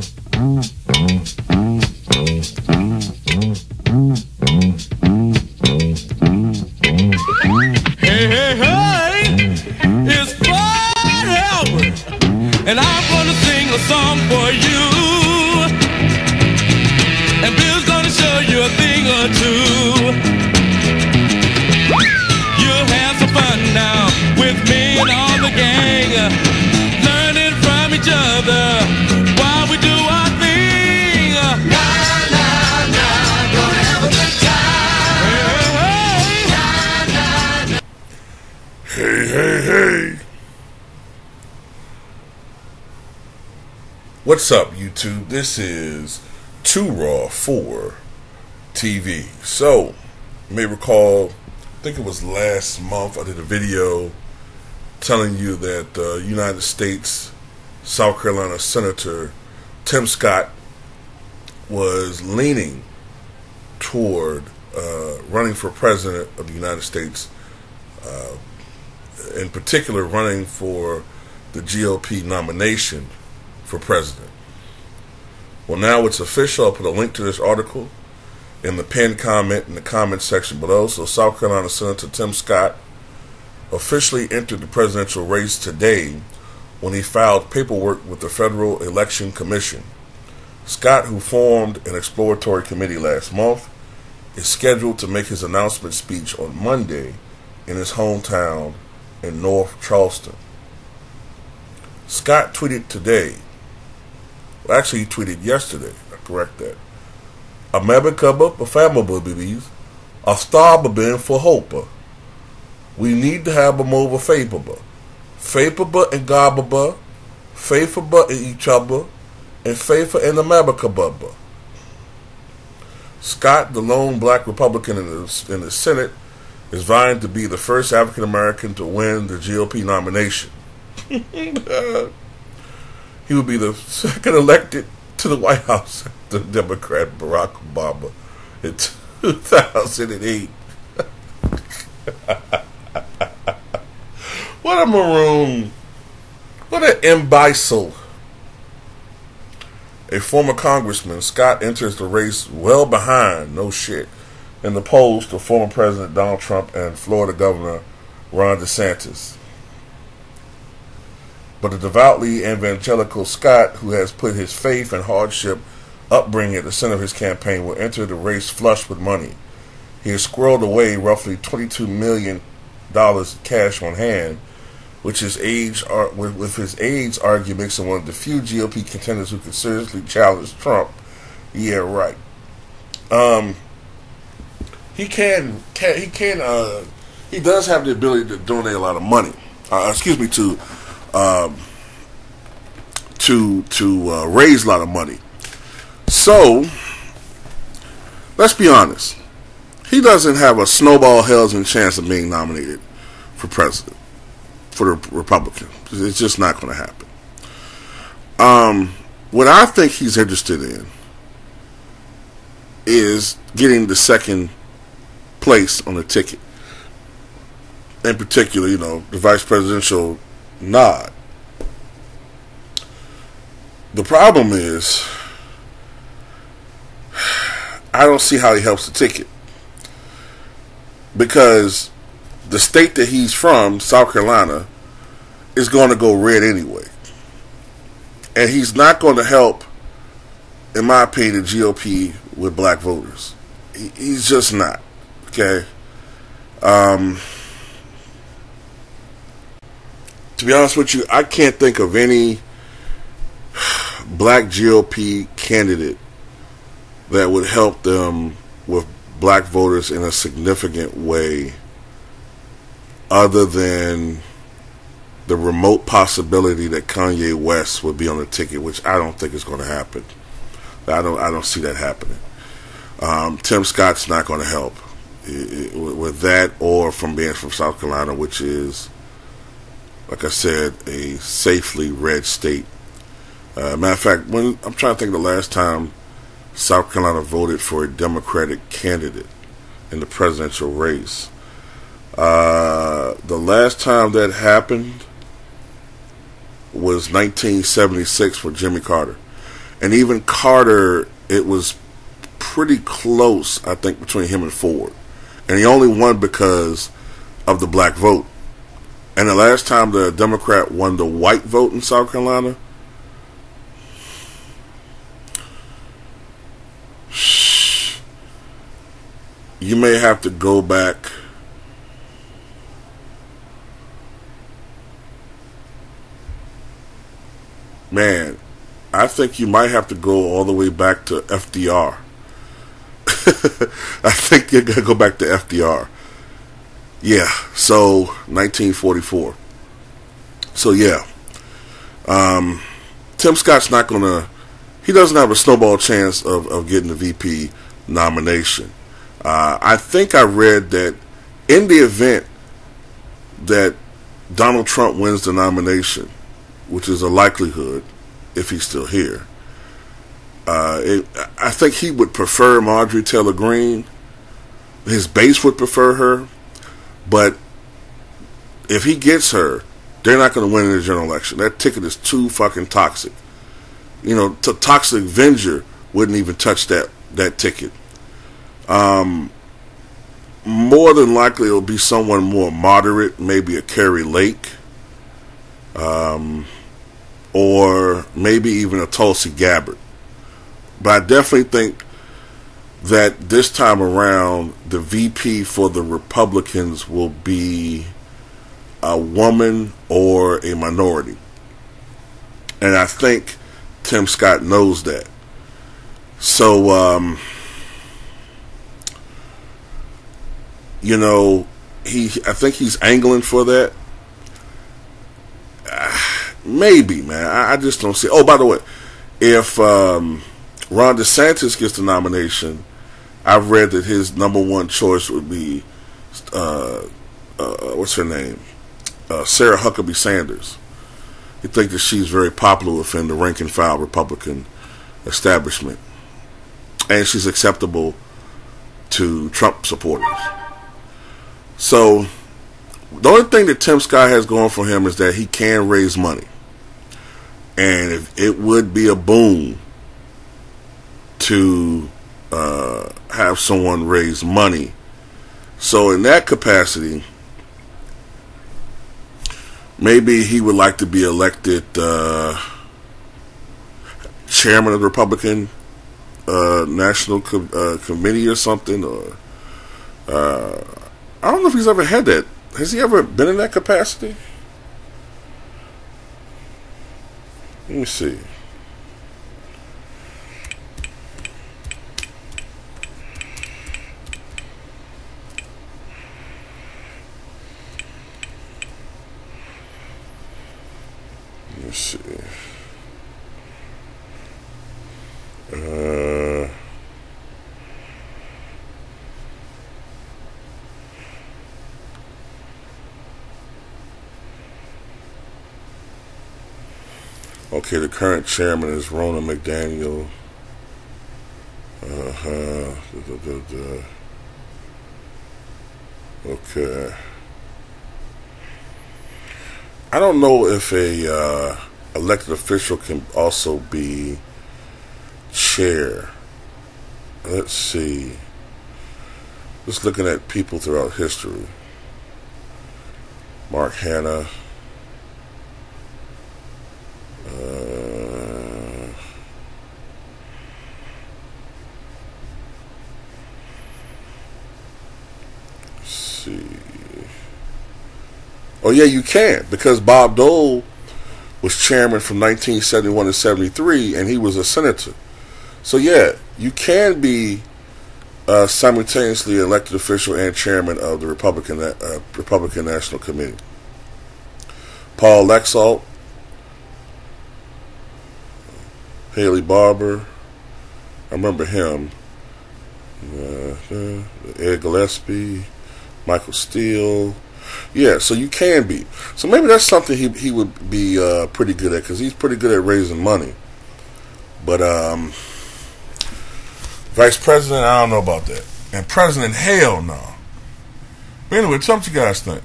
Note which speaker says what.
Speaker 1: Hey, hey, hey, it's forever, and I'm gonna sing a song for you, and Bill's gonna show you a thing or two. You'll have some fun now with me and all the gang, learning from each other while we do our thing. Nah, nah, nah, gonna have a good time.
Speaker 2: Hey, hey, hey. What's up, YouTube? This is Too Raw for TV. So, you may recall, I think it was last month, I did a video telling you that United States South Carolina Senator Tim Scott was leaning toward running for president of the United States, in particular running for the GOP nomination for president. Well, now it's official. I'll put a link to this article in the pinned comment in the comment section below. So South Carolina Senator Tim Scott officially entered the presidential race today when he filed paperwork with the Federal Election Commission. Scott, who formed an exploratory committee last month, is scheduled to make his announcement speech on Monday in his hometown in North Charleston. Scott tweeted today, well, actually he tweeted yesterday, I correct that, America, family babies, a star been for hope. We need to have a more favorable and garbable, faithful in each other, and faithful in America, bubba. Scott, the lone black Republican in the Senate, is vying to be the first African American to win the GOP nomination. He will be the second elected to the White House after Democrat Barack Obama in 2008. What a maroon. What an imbecile. A former congressman, Scott enters the race well behind, no shit, in the polls to former President Donald Trump and Florida Governor Ron DeSantis. But the devoutly evangelical Scott, who has put his faith and hardship upbringing at the center of his campaign, will enter the race flush with money. He has squirreled away roughly $22 million cash on hand, which with his age argument makes him one of the few GOP contenders who can seriously challenge Trump. Yeah, right. He does have the ability to donate a lot of money. To raise a lot of money. So, let's be honest. He doesn't have a snowball hell's chance of being nominated for president for the Republicans. It's just not going to happen. What I think he's interested in is getting the second place on the ticket. In particular, the vice presidential nod. The problem is, I don't see how he helps the ticket. Because the state that he's from, South Carolina, is going to go red anyway. And he's not going to help, in my opinion, the GOP with black voters. He's just not. Okay? To be honest with you, I can't think of any black GOP candidate that would help them with black voters in a significant way other than the remote possibility that Kanye West would be on the ticket, which I don't think is going to happen. I don't see that happening. Tim Scott's not going to help with that, or from being from South Carolina, which is, like I said, a safely red state. Matter of fact, I'm trying to think of the last time South Carolina voted for a Democratic candidate in the presidential race. The last time that happened was 1976 for Jimmy Carter. And even Carter, it was pretty close, I think, between him and Ford. And he only won because of the black vote. And the last time the Democrat won the white vote in South Carolina, you may have to go back. Man, I think you might have to go all the way back to FDR. I think you're going to go back to FDR. Yeah, so 1944. So yeah, Tim Scott's not going to, he doesn't have a snowball chance of getting the VP nomination. I think I read that in the event that Donald Trump wins the nomination, which is a likelihood if he's still here, I think he would prefer Marjorie Taylor Greene. His base would prefer her. But if he gets her, they're not going to win in the general election. That ticket is too fucking toxic. You know, Toxic Avenger wouldn't even touch that ticket. More than likely, it'll be someone more moderate, maybe a Carrie Lake, or maybe even a Tulsi Gabbard. But I definitely think that this time around, the VP for the Republicans will be a woman or a minority. And I think Tim Scott knows that. So, you know, I think he's angling for that. Maybe, man. I just don't see. Oh, by the way, if Ron DeSantis gets the nomination, I've read that his number one choice would be, what's her name? Sarah Huckabee Sanders. You think that she's very popular within the rank and file Republican establishment. And she's acceptable to Trump supporters. So, the only thing that Tim Scott has going for him is that he can raise money. And if it would be a boon to have someone raise money. So in that capacity, maybe he would like to be elected chairman of the Republican National Committee or something. Or I don't know if he's ever had that. Has he ever been in that capacity? Let me see. Let's see. Okay, the current chairman is Ronna McDaniel. Okay. I don't know if a elected official can also be chair. Let's see. Just looking at people throughout history. Mark Hanna. Let's see. Oh yeah, you can, because Bob Dole was chairman from 1971 to 73, and he was a senator. So yeah, you can be simultaneously elected official and chairman of the Republican National Committee. Paul Lexalt, Haley Barbour, I remember him. Ed Gillespie, Michael Steele. Yeah, so you can be. So maybe that's something he would be pretty good at, because he's pretty good at raising money. But vice president, I don't know about that. And president, hell no. But anyway, tell me what you guys think.